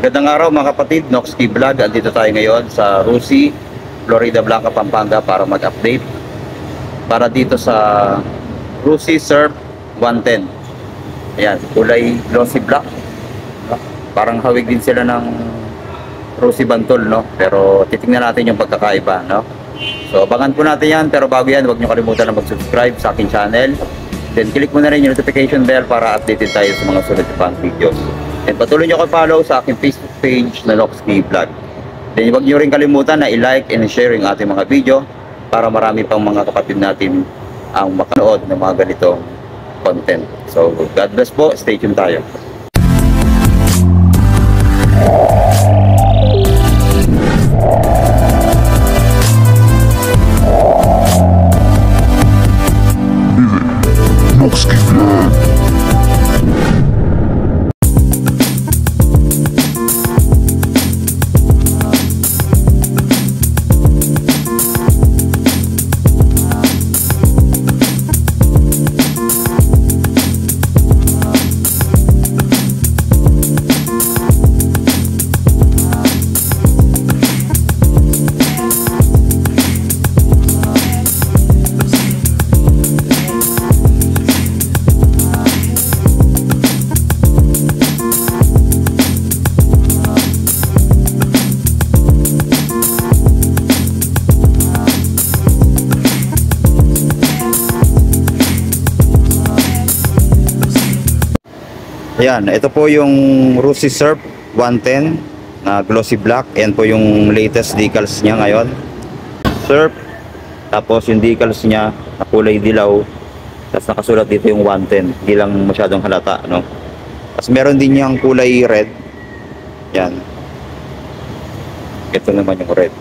Magandang araw mga kapatid, Noxkey Vlog. Andito tayo ngayon sa Rusi, Floridablanca, Pampanga para mag-update para dito sa Rusi Surf 110. Ayan, kulay glossy black. Parang hawig din sila ng Rusi Bantol, no? Pero titingnan natin yung pagkakaiba, no? So abangan po natin yan, pero bago yan, huwag nyo kalimutan na mag-subscribe sa aking channel. Then click mo na rin yung notification bell para updated tayo sa mga sunod pang videos. And patuloy nyo follow sa aking Facebook page na Noxkey Vlog. Then huwag nyo rin kalimutan na i-like and share yung ating mga video para marami pang mga kapatid natin ang makanood ng mga ganitong content. So God bless po, stay tuned tayo. Noxkey Vlog. Ayan, ito po yung Rusi Surf 110 na glossy black. Ayan po yung latest decals niya ngayon. Surf, tapos yung decals niya na kulay dilaw, tapos nakasulat dito yung 110. Hindi lang masyadong halata, no? Tapos meron din yung kulay red. Yan. Ito naman yung red,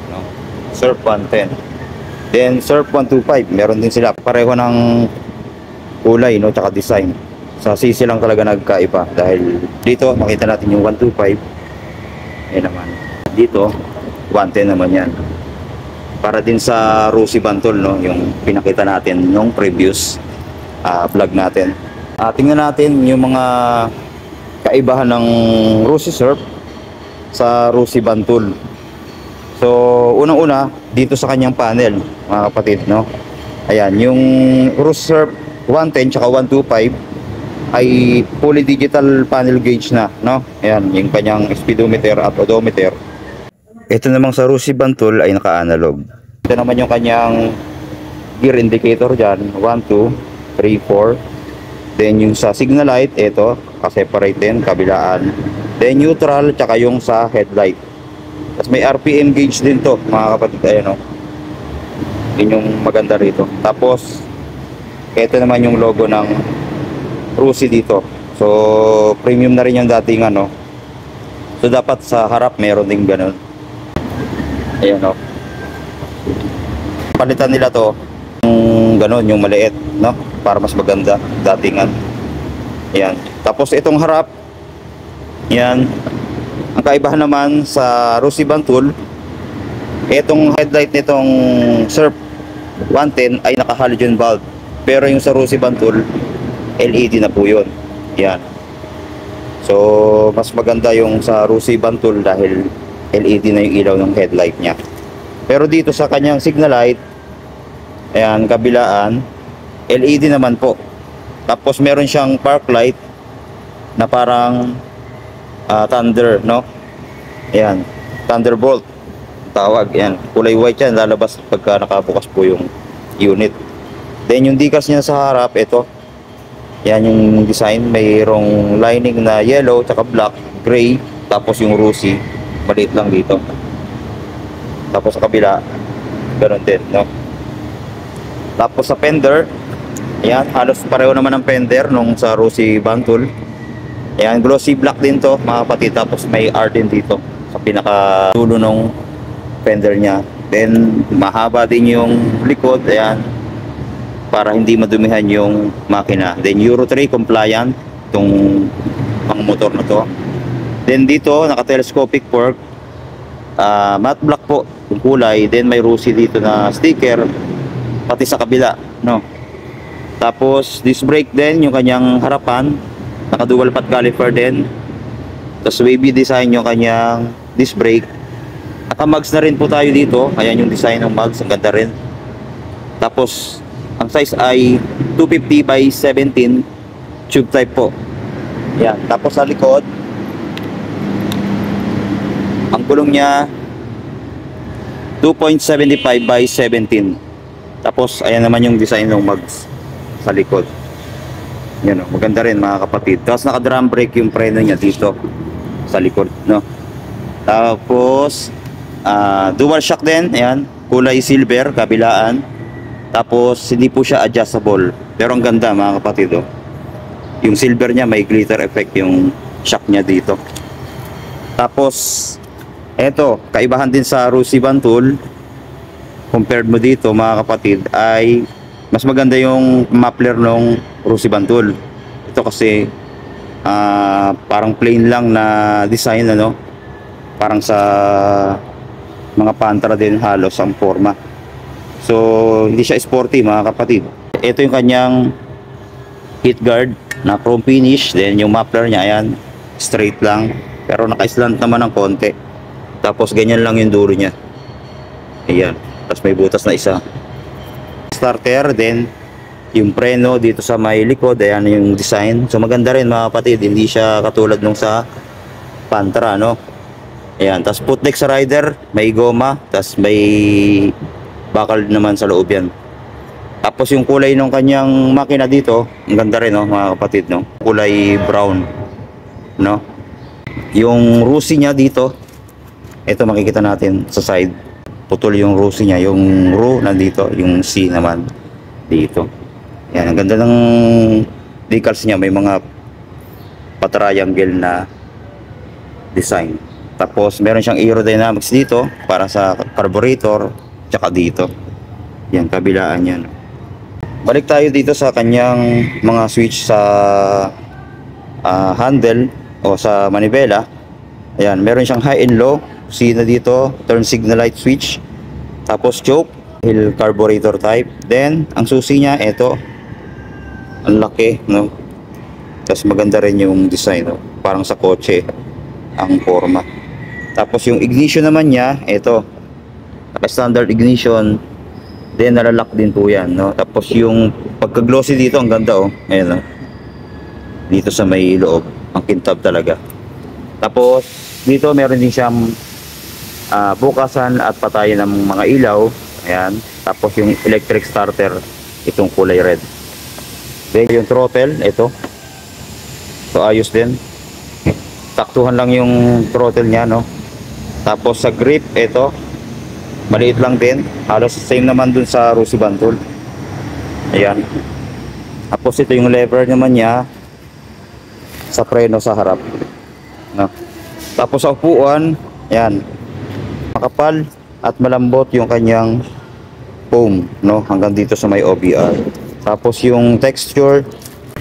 no? Surf 110. Then Surf 125, meron din sila. Pareho ng kulay, no? Tsaka design. Sa CC lang talaga nagkaiba dahil dito makita natin yung 125. Naman dito 110 naman yan, para din sa Rusi Bantol, no, yung pinakita natin nung previous vlog natin. Tingnan natin yung mga kaibahan ng Rusi Surf sa Rusi Bantol. So unang-una dito sa kanyang panel mga kapatid, no. Ayan yung Rusi Surf 110 tsaka 125 ay fully digital panel gauge na, no? Ayan, yung kanyang speedometer at odometer. Ito namang sa Rusi Bantol ay naka-analog. Ito naman yung kanyang gear indicator dyan, 1, 2, 3, 4. Then yung sa signal light, ito, ka-separate din, kabilaan. Then neutral, tsaka yung sa headlight. Tapos may RPM gauge din to, mga kapatid, ayan, no? Yun yung maganda rito. Tapos, ito naman yung logo ng Rusi dito. So premium na rin yung dating ano. So dapat sa harap meron ding ganun. Ayan, no. Palitan nila to yung ganun, yung maliit, no, para mas maganda datingan. Ayan. Tapos itong harap, yan. Ang kaibahan naman sa Rusi Bantol, itong headlight nitong Surf 110 ay naka halogen bulb. Pero yung sa Rusi Bantol LED na po yun. Yan. So mas maganda yung sa Rusi Bantol dahil LED na yung ilaw ng headlight nya. Pero dito sa kanyang signal light, ayan, kabilaan, LED naman po. Tapos meron siyang park light na parang thunder, no? Ayan, thunderbolt tawag. Ayan, kulay white yan, lalabas pagka nakabukas po yung unit. Then yung decals niya sa harap, ito. Yan yung design, mayroong lining na yellow, tsaka black, gray, tapos yung Rusi, maliit lang dito. Tapos sa kabila, ganoon din, no? Tapos sa fender, ayan, halos pareho naman ang fender nung sa Rusi Bantol. Ayan, glossy black din to, mga kapatid. Tapos may R din dito sa pinaka dulo ng fender nya. Then mahaba din yung likod, ayan, para hindi madumihan yung makina. Then Euro 3 compliant itong mga motor na to. Then dito naka-telescopic fork, matte black po yung kulay. Then may Rusi dito na sticker pati sa kabila, no. Tapos disc brake din yung kanyang harapan, naka dual path caliper din. Tapos wavy design yung kanyang disc brake. Naka-mags na rin po tayo dito. Ayan yung design ng mags. Ang ganda rin. Tapos, ang size ay 250 by 17 tube type po. Ayan. Tapos sa likod, ang gulong niya 2.75 by 17. Tapos, ayan naman yung design ng mags sa likod. Yan o. Maganda rin mga kapatid. Tapos, naka-drum brake yung preno niya dito sa likod, no? Tapos, dual shock din. Ayan. Kulay silver, kabilaan. Tapos, hindi po siya adjustable. Pero ang ganda mga kapatid, oh. Yung silver niya, may glitter effect yung shock niya dito. Tapos, eto, kaibahan din sa Rusi Bantul. Compared mo dito mga kapatid, ay mas maganda yung muffler ng Rusi Bantul. Ito kasi, parang plain lang na design, ano? Parang sa mga Pantra din halos ang forma. So, hindi siya sporty mga kapatid. Ito yung kanyang heat guard na chrome finish. Then yung muffler niya, ayan, straight lang. Pero naka-slant naman ng konti. Tapos ganyan lang yung dulo niya. Ayan. Tapos may butas na isa. Starter, then yung preno dito sa may likod, ayan yung design. So maganda rin mga kapatid. Hindi siya katulad nung sa Pantra, no? Ayan. Tapos footdeck sa rider, may goma. Tapos may bakal naman sa loob yan. Tapos yung kulay ng kanyang makina dito, ang ganda rin, no, mga kapatid, no? Kulay brown, no? Yung rusi niya dito, ito makikita natin sa side. Putol yung rusi niya, yung ru nandito, yung C naman dito. Yan, ang ganda ng decals niya, may mga pa-triangle na design. Tapos meron siyang aerodynamics dito para sa carburetor, tsaka dito. Yan, kabilaan yan. Balik tayo dito sa kanyang mga switch sa handle o sa manibela. Ayan, meron siyang high and low. See na dito, turn signal light switch. Tapos choke, hill carburetor type. Then, ang susi niya, ito. Ang laki, no? Tapos maganda rin yung design, no? Parang sa kotse ang forma. Tapos yung ignition naman niya, ito. Standard ignition. Then nalalak din po yan, no? Tapos yung pagka-glossy dito, ang ganda, oh. Ayan, no? Dito sa may loob, ang kintab talaga. Tapos dito meron din siyang bukasan at patayan ng mga ilaw. Ayan. Tapos yung electric starter, itong kulay red. Then yung throttle, ito. So ayos din. Saktuhan lang yung throttle niya, no? Tapos sa grip, ito. Maliit lang din. Halos same naman dun sa Rusi Bantul. Ayan. Tapos ito yung lever naman niya sa preno sa harap. No? Tapos sa upuan, ayan. Makapal at malambot yung kanyang foam, no? Hanggang dito sa may OBR. Tapos yung texture,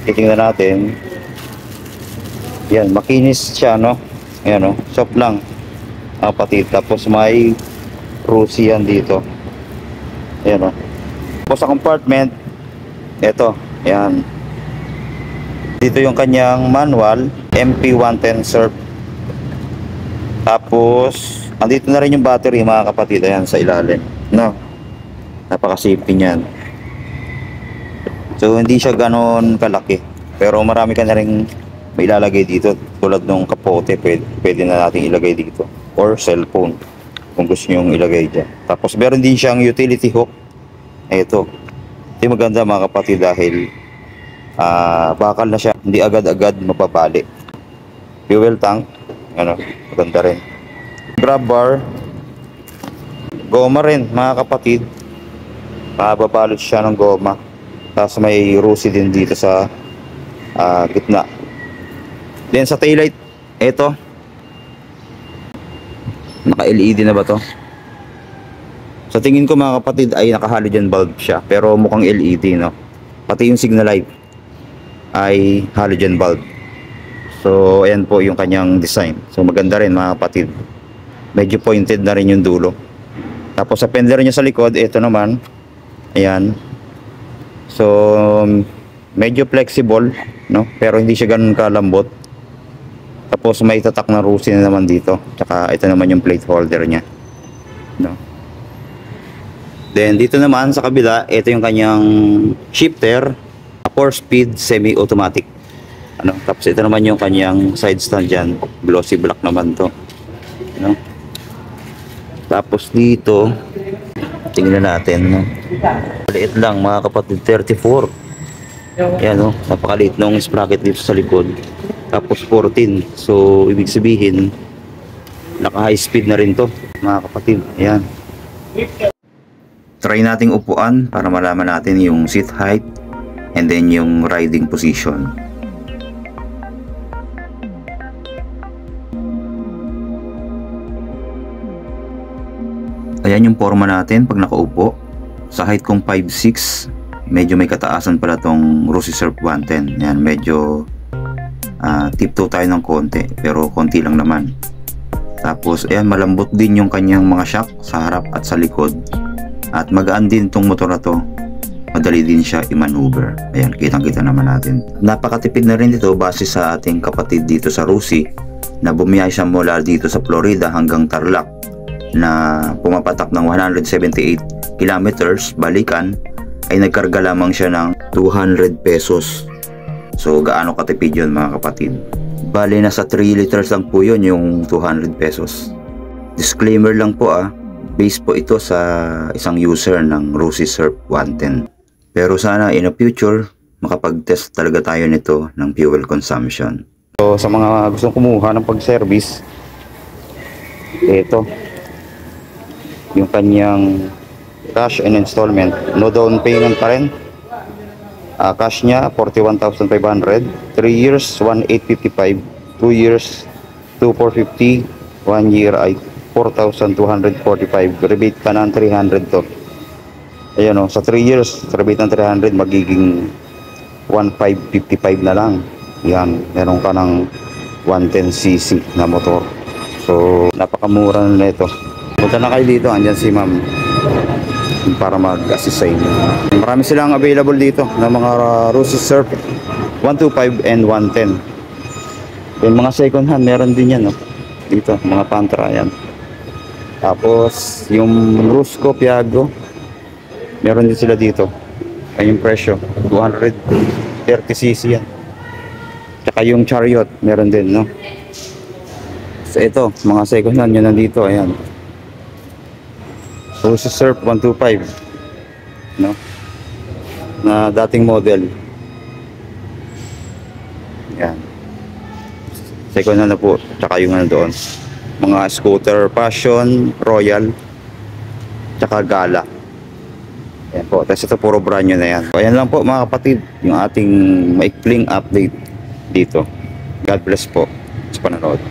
titingnan natin. Ayan, makinis siya, no? Ayan, no? Soft lang. Kapatid. Tapos may Rusi yan dito. Ayan, o. Tapos sa compartment, ito, ayan. Dito yung kanyang manual, MP110 Surf. Tapos, andito na rin yung battery mga kapatid, ayan, sa ilalim. No? Napaka-safety niyan. So, hindi siya ganon kalaki. Pero marami ka na rin may ilalagay dito. Tulad ng kapote, pwede na natin ilagay dito. Or cellphone, kung gusto nyo ilagay dyan. Tapos meron din siyang utility hook. Ito. Ito yung maganda mga kapatid dahil bakal na siya. Hindi agad-agad mapabali. Fuel tank. Ano, maganda rin. Grab bar. Goma rin mga kapatid. Mababalot siya ng goma. Tapos may Rusi din dito sa gitna. Then sa taillight, ito. Naka-LED na ba to? Sa tingin ko mga kapatid ay naka-halogen bulb siya. Pero mukhang LED, no? Pati yung signal light ay halogen bulb. So, ayan po yung kanyang design. So, maganda rin mga kapatid. Medyo pointed na rin yung dulo. Tapos sa fender niya sa likod, ito naman. Ayan. So, medyo flexible, no? Pero hindi siya ganun kalambot. Tapos may tatak na Rusi na naman dito. Tsaka ito naman yung plate holder niya. No? Then dito naman sa kabila, ito yung kanyang shifter, 4-speed semi-automatic. Ano? Tapos ito naman yung kanyang side stand dyan. Glossy black naman to. No? Tapos dito, tingnan natin. No? Maliit lang mga kapatid, 34. Yan, no? Napakaliit nung sprocket dito sa likod. Tapos 14. So ibig sabihin naka high speed na rin to mga kapatid. Ayan. Try nating upuan para malaman natin yung seat height and then yung riding position. Ayan yung forma natin pag nakaupo. Sa height kong 5'6", medyo may kataasan pala tong Rosy Surf 110. Ayan, medyo tiptoe tayo ng konti, pero konti lang naman. Tapos ayan, malambot din yung kanyang mga shock sa harap at sa likod. At magaan din tong motor na to. Madali din siya i-maneuver. Ayan, kitang-kita naman natin. Napakatipid na rin dito base sa ating kapatid dito sa Rosy na bumiyahe siya mula dito sa Florida hanggang Tarlac na pumapatak ng 178 kilometers balikan, ay nagkarga lamang siya ng 200 pesos. So gaano katipid yun mga kapatid? Bali nasa 3 liters lang po yun yung 200 pesos. Disclaimer lang po base po ito sa isang user ng Rosy Surf 110. Pero sana in the future makapag-test talaga tayo nito ng fuel consumption. So sa mga gustong kumuha ng pag-service, ito yung kanyang cash and installment. No down payment pa rin. Cash niya 41,500, 3 years 1,855, 2 years 2,450, 1 year ay 4,245. Rebate pa ng 300 to. Ayan sa 3 years rebate ng 300 magiging 1,555 na lang. Yan, meron ka ng 110cc na motor. So napakamura na nito. Punta na kayo dito, andyan si ma'am para mag-assist sa inyo. Marami silang available dito ng mga Rosy Surf 125 and 110. Yung mga second hand meron din yan dito, mga Pantra yan. Tapos yung Rusco Piaggio meron din sila dito. Ay yung presyo 230cc yan. Tsaka yung Chariot meron din So ito, mga second hand yun nandito, ayan. Rosy Surf 125 na dating model. Yan. Second hand na po. Tsaka yung doon. Mga scooter, Passion, Royal, tsaka Gala. Yan po. Tapos ito puro brand new na yan. So, ayan lang po mga kapatid, yung ating maikling update dito. God bless po sa panonood.